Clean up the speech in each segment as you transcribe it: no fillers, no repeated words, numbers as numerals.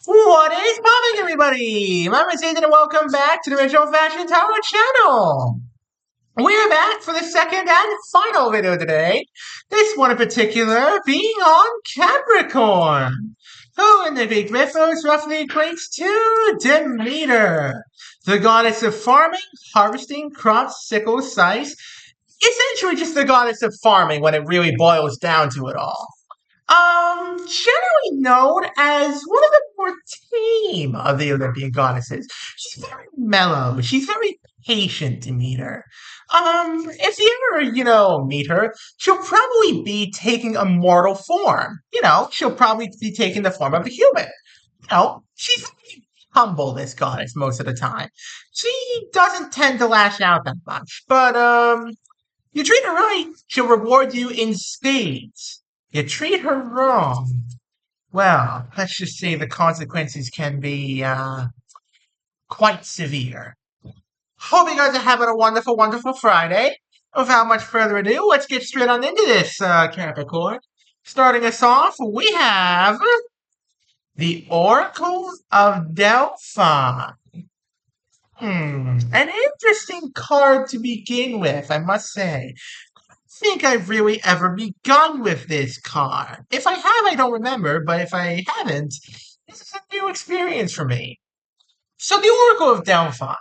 What is popping, everybody? My name is Ethan, and welcome back to the Original Fashion Tarot channel. We're back for the second and final video today. This one in particular being on Capricorn, who in the Greek mythos roughly equates to Demeter, the goddess of farming, harvesting, crops, sickles, scythes. Essentially just the goddess of farming when it really boils down to it all. Generally known as one of the more tame of the Olympian goddesses. She's very mellow. She's very patient to meet her. If you ever, meet her, she'll probably be taking a mortal form. She'll probably be taking the form of a human. She's very humble, this goddess, most of the time. She doesn't tend to lash out that much, but, you treat her right, she'll reward you in spades. You treat her wrong, well, let's just say the consequences can be quite severe. Hope you guys are having a wonderful, wonderful Friday. Without much further ado, let's get straight on into this, Capricorn. Starting us off, we have the Oracle of Delphi. An interesting card to begin with, I must say. Think I've really ever begun with this card. If I have, I don't remember, but if I haven't, this is a new experience for me. So the Oracle of Delphi.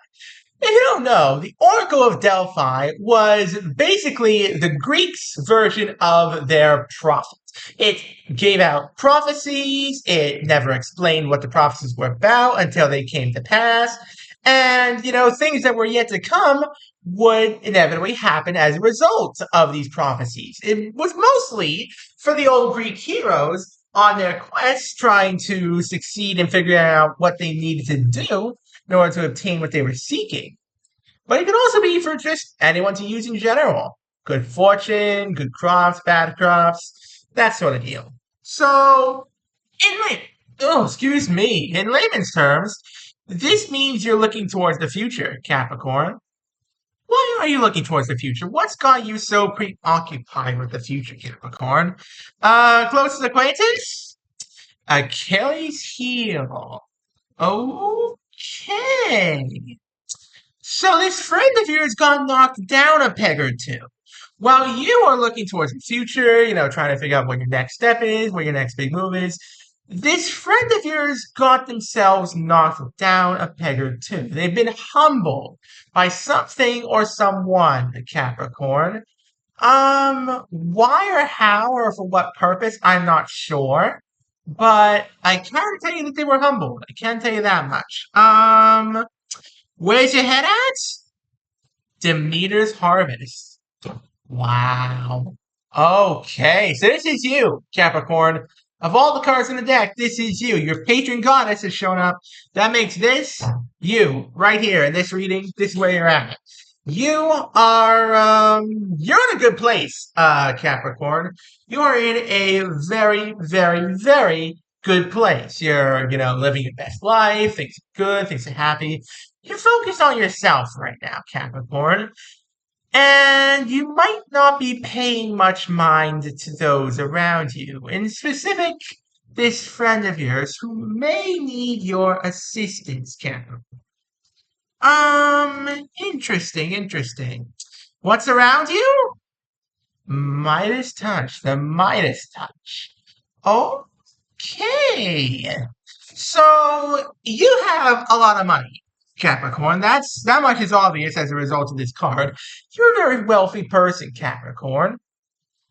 If you don't know, the Oracle of Delphi was basically the Greeks' version of their prophet. It gave out prophecies, it never explained what the prophecies were about until they came to pass, and, things that were yet to come would inevitably happen as a result of these prophecies. It was mostly for the old Greek heroes on their quest trying to succeed in figuring out what they needed to do in order to obtain what they were seeking. But it could also be for just anyone to use in general. Good fortune, good crops, bad crops, that sort of deal. So, in layman's terms, this means you're looking towards the future, Capricorn. Why are you looking towards the future? What's got you so preoccupied with the future, Capricorn? Closest acquaintance? Achilles heel. Okay. So this friend of yours got knocked down a peg or two. While you are looking towards the future, trying to figure out what your next step is, what your next big move is, this friend of yours got themselves knocked down a peg or two. They've been humbled by something or someone, Capricorn. Why or how or for what purpose, I'm not sure. But I can tell you that they were humbled. I can tell you that much. Where's your head at? Demeter's Harvest. Wow. Okay, so this is you, Capricorn. Of all the cards in the deck, this is you. Your patron goddess has shown up. That makes this you right here in this reading. This is where you're at. You are, you're in a good place, Capricorn. You are in a very, very, very good place. You're, living your best life. Things are good. Things are happy. You're focused on yourself right now, Capricorn. And you might not be paying much mind to those around you. In specific, this friend of yours who may need your assistance, Capricorn. Interesting. What's around you? Midas touch, the Midas touch. Okay. So you have a lot of money, Capricorn. That much is obvious as a result of this card. You're a very wealthy person, Capricorn.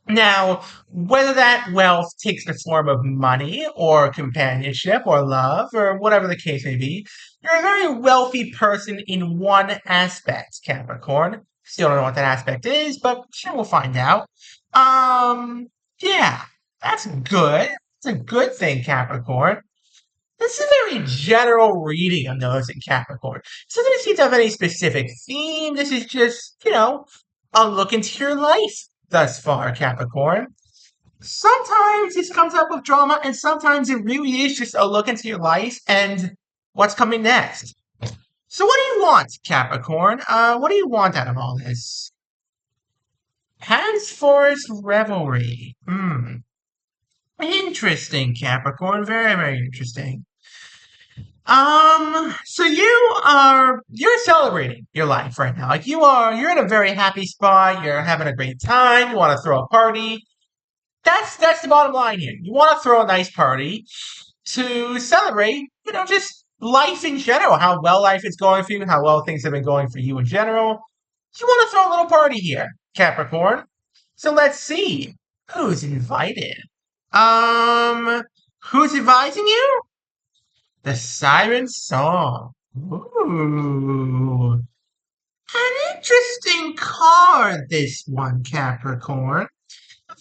Now, whether that wealth takes the form of money or companionship or love or whatever the case may be, you're a very wealthy person in one aspect, Capricorn. Still don't know what that aspect is, but sure we'll find out. Yeah, that's good. It's a good thing, Capricorn. This is a very general reading of noticing Capricorn. So doesn't seem to have any specific theme. This is just, a look into your life thus far, Capricorn. Sometimes this comes up with drama, and sometimes it really is just a look into your life and what's coming next. So what do you want, Capricorn? What do you want out of all this? Past Forest Revelry. Interesting, Capricorn. Very, very interesting. So you're celebrating your life right now. Like you're in a very happy spot. You're having a great time. You want to throw a party. That's the bottom line here. You want to throw a nice party to celebrate, just life in general, how well life is going for you, how well things have been going for you in general. You want to throw a little party here, Capricorn. So let's see who's invited. Um, who's advising you? The Siren Song. Ooh, an interesting card, this one, Capricorn.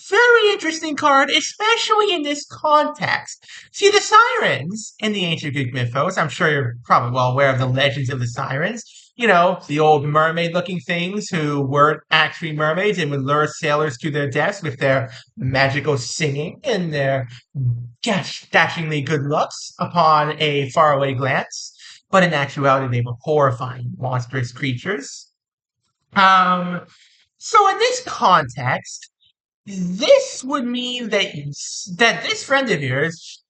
Very interesting card, especially in this context. See, the sirens in the ancient Greek mythos, I'm sure you're probably well aware of the legends of the sirens. The old mermaid looking things who weren't actually mermaids and would lure sailors to their deaths with their magical singing and their dashingly good looks upon a faraway glance. But in actuality, they were horrifying, monstrous creatures. Um, so in this context, this would mean that this friend of yours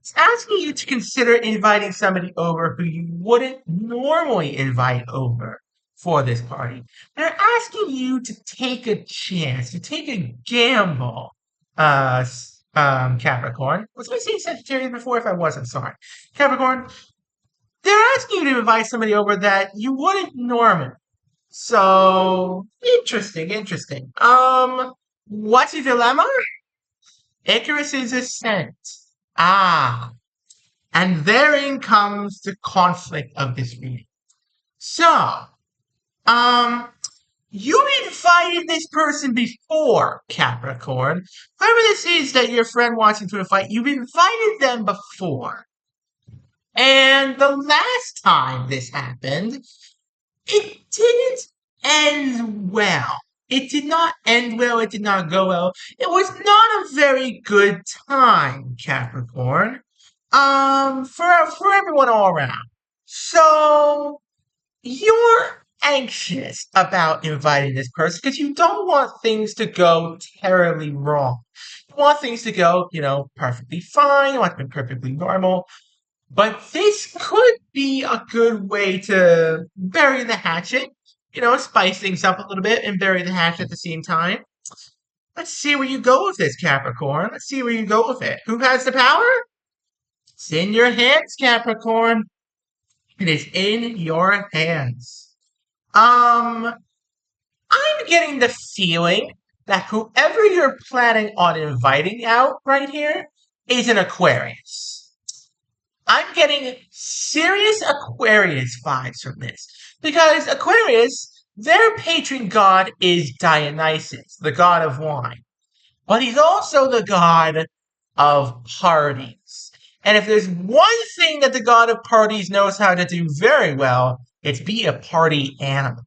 is asking you to consider inviting somebody over who you wouldn't normally invite over for this party. They're asking you to take a chance, to take a gamble, Capricorn. Was I saying Sagittarius before? If I wasn't, sorry. Capricorn, they're asking you to invite somebody over that you wouldn't normally. So, interesting, interesting. What's your dilemma? Icarus's ascent. Ah, and therein comes the conflict of this reading. So, um, you invited this person before, Capricorn. Whoever this is that your friend wants you to invite, you've invited them before. And the last time this happened, it didn't end well. It did not end well. It did not go well. It was not a very good time, Capricorn. For everyone all around. So you're anxious about inviting this person because you don't want things to go terribly wrong. You want things to go, perfectly fine. You want it to be perfectly normal. But this could be a good way to bury the hatchet, spice things up a little bit and bury the hatchet at the same time. Let's see where you go with this, Capricorn. Let's see where you go with it. Who has the power? It's in your hands, Capricorn. It is in your hands. Um, I'm getting the feeling that whoever you're planning on inviting out right here is an Aquarius. I'm getting serious Aquarius vibes from this. Because Aquarius, their patron god is Dionysus, the god of wine. But he's also the god of parties. And if there's one thing that the god of parties knows how to do very well, it's be a party animal.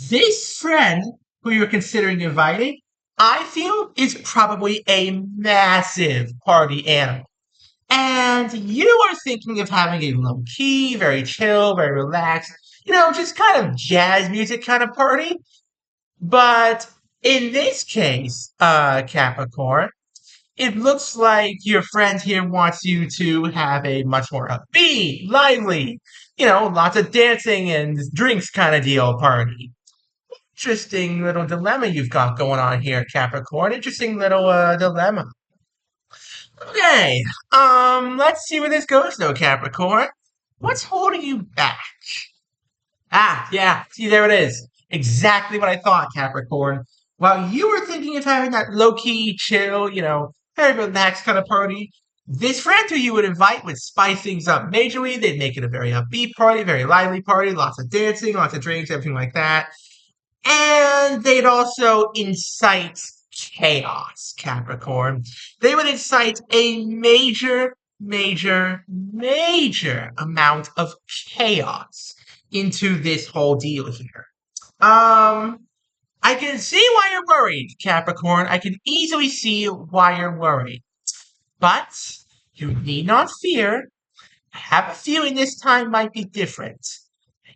This friend who you're considering inviting, I feel, is probably a massive party animal. And you are thinking of having a low key, very chill, very relaxed, just kind of jazz music kind of party. But in this case, Capricorn, it looks like your friend here wants you to have a much more upbeat, lively, lots of dancing and drinks kind of deal party. Interesting little dilemma you've got going on here, Capricorn. Interesting little dilemma. Okay, let's see where this goes though, Capricorn. What's holding you back? Ah, yeah, see, there it is. Exactly what I thought, Capricorn. While you were thinking of having that low-key, chill, very relaxed kind of party, this friend who you would invite would spice things up majorly. They'd make it a very upbeat party, very lively party, lots of dancing, lots of drinks, everything like that. And they'd also incite chaos, Capricorn. They would incite a major, major, major amount of chaos into this whole deal here. I can see why you're worried, Capricorn. I can easily see why you're worried. But you need not fear. I have a feeling this time might be different.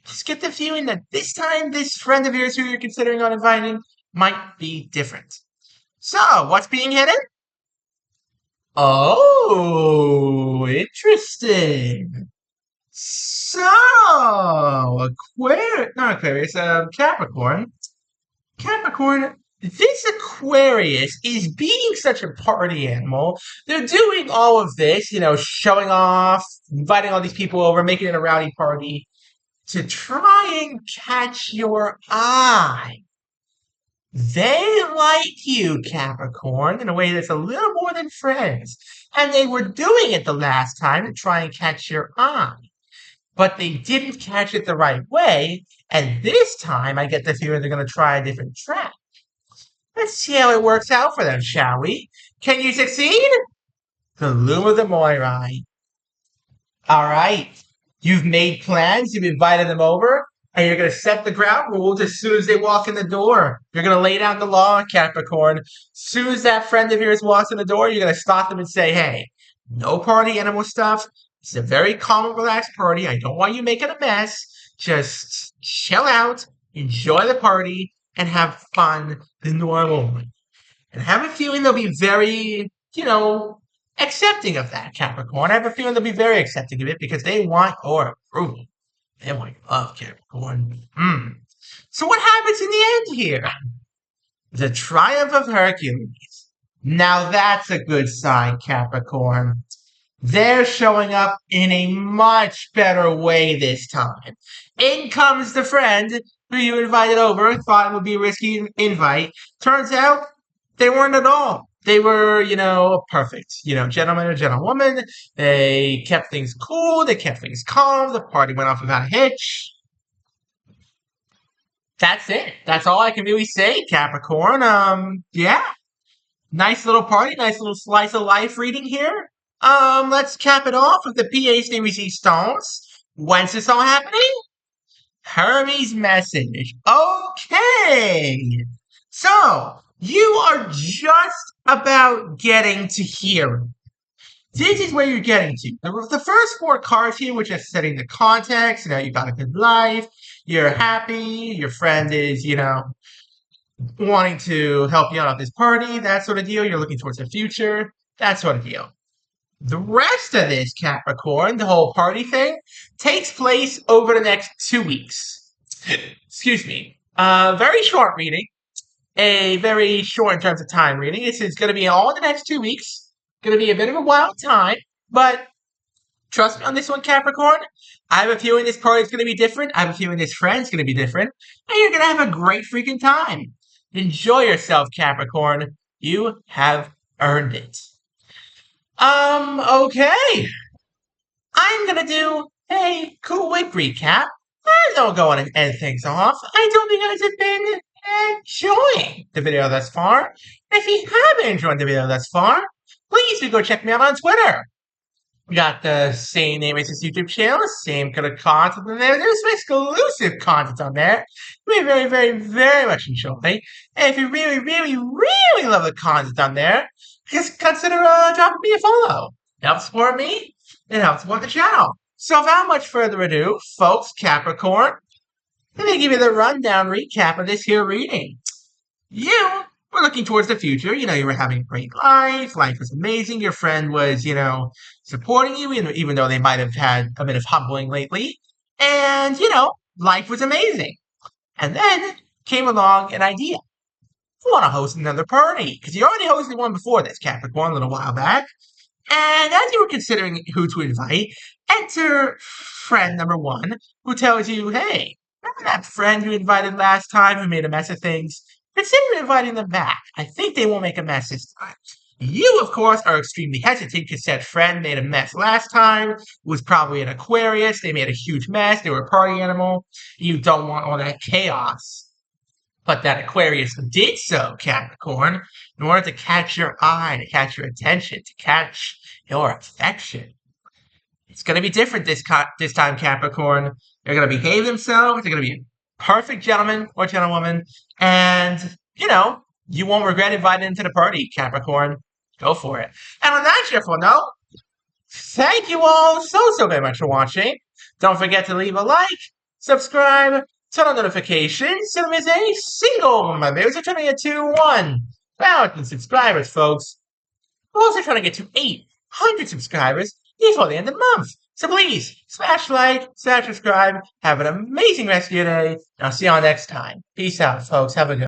Just get the feeling that this time this friend of yours who you're considering on inviting might be different. So, what's being hidden? Oh, interesting. So, not Aquarius, Capricorn. Capricorn, this Aquarius is being such a party animal. They're doing all of this, showing off, inviting all these people over, making it a rowdy party to try and catch your eye. They like you, Capricorn, in a way that's a little more than friends. And they were doing it the last time to try and catch your eye. But they didn't catch it the right way. And this time, I get the feeling they're going to try a different track. Let's see how it works out for them, shall we? Can you succeed? The Loom of the Moirai. All right. You've made plans, you've invited them over, and you're going to set the ground rules as soon as they walk in the door. You're going to lay down the law, Capricorn. As soon as that friend of yours walks in the door, you're going to stop them and say, hey, no party animal stuff. It's a very calm and relaxed party. I don't want you making a mess. Just chill out, enjoy the party, and have fun the normal way. And I have a feeling they'll be very, accepting of that, Capricorn. I have a feeling they'll be very accepting of it because they want your approval. They want your love, Capricorn. So what happens in the end here? The triumph of Hercules. Now that's a good sign, Capricorn. They're showing up in a much better way this time. In comes the friend who you invited over, thought it would be a risky invite. Turns out they weren't at all. They were, perfect. Gentleman and gentlewoman. They kept things cool. They kept things calm. The party went off without a hitch. That's it. That's all I can really say, Capricorn. Yeah. Nice little party. Nice little slice of life reading here. Let's cap it off with the PA Series E Stones. When's this all happening? Hermes' message. Okay. So, you are just about getting to here. This is where you're getting to. The first four cards here, which are setting the context, you got a good life, you're happy, your friend is, wanting to help you out at this party, that sort of deal. You're looking towards the future, that sort of deal. The rest of this, Capricorn, the whole party thing, takes place over the next 2 weeks. Excuse me. Very short reading. A very short in terms of time reading. This is going to be all in the next 2 weeks. Going to be a bit of a wild time, but trust me on this one, Capricorn. I have a feeling this party is going to be different. I have a feeling this friend's going to be different. And you're going to have a great freaking time. Enjoy yourself, Capricorn. You have earned it. Okay. I'm gonna do a quick recap. I don't go on and end things off. I hope you guys have been enjoying the video thus far. And if you haven't enjoyed the video thus far, please do go check me out on Twitter. We got the same name as this YouTube channel, same kind of content in there. There's some exclusive content on there. We very, very, very much enjoy. And if you really, really, really love the content on there, just consider dropping me a follow. It helps support me. It helps support the channel. So without much further ado, folks, Capricorn, let me give you the rundown recap of this here reading. You were looking towards the future. You were having a great life. Life was amazing. Your friend was, supporting you, even though they might have had a bit of humbling lately. And, life was amazing. And then came along an idea. You want to host another party, because you already hosted one before this, Capricorn, a little while back. And as you were considering who to invite, enter friend number one, who tells you, hey, remember that friend you invited last time who made a mess of things? Consider inviting them back. I think they won't make a mess this time. You, of course, are extremely hesitant because that friend made a mess last time. It was probably an Aquarius. They made a huge mess. They were a party animal. You don't want all that chaos. But that Aquarius did so, Capricorn, in order to catch your eye, to catch your attention, to catch your affection. It's going to be different this time, Capricorn. They're going to behave themselves. They're going to be a perfect gentleman or gentlewoman. And, you won't regret inviting them to the party, Capricorn. Go for it. And on that cheerful note, thank you all so very much for watching. Don't forget to leave a like, subscribe, turn on notifications so there is a single member. It's turning it to 1,000 subscribers, folks. We're also trying to get to 800 subscribers before the end of the month. So please, smash like, smash subscribe, have an amazing rest of your day, and I'll see y'all next time. Peace out, folks. Have a good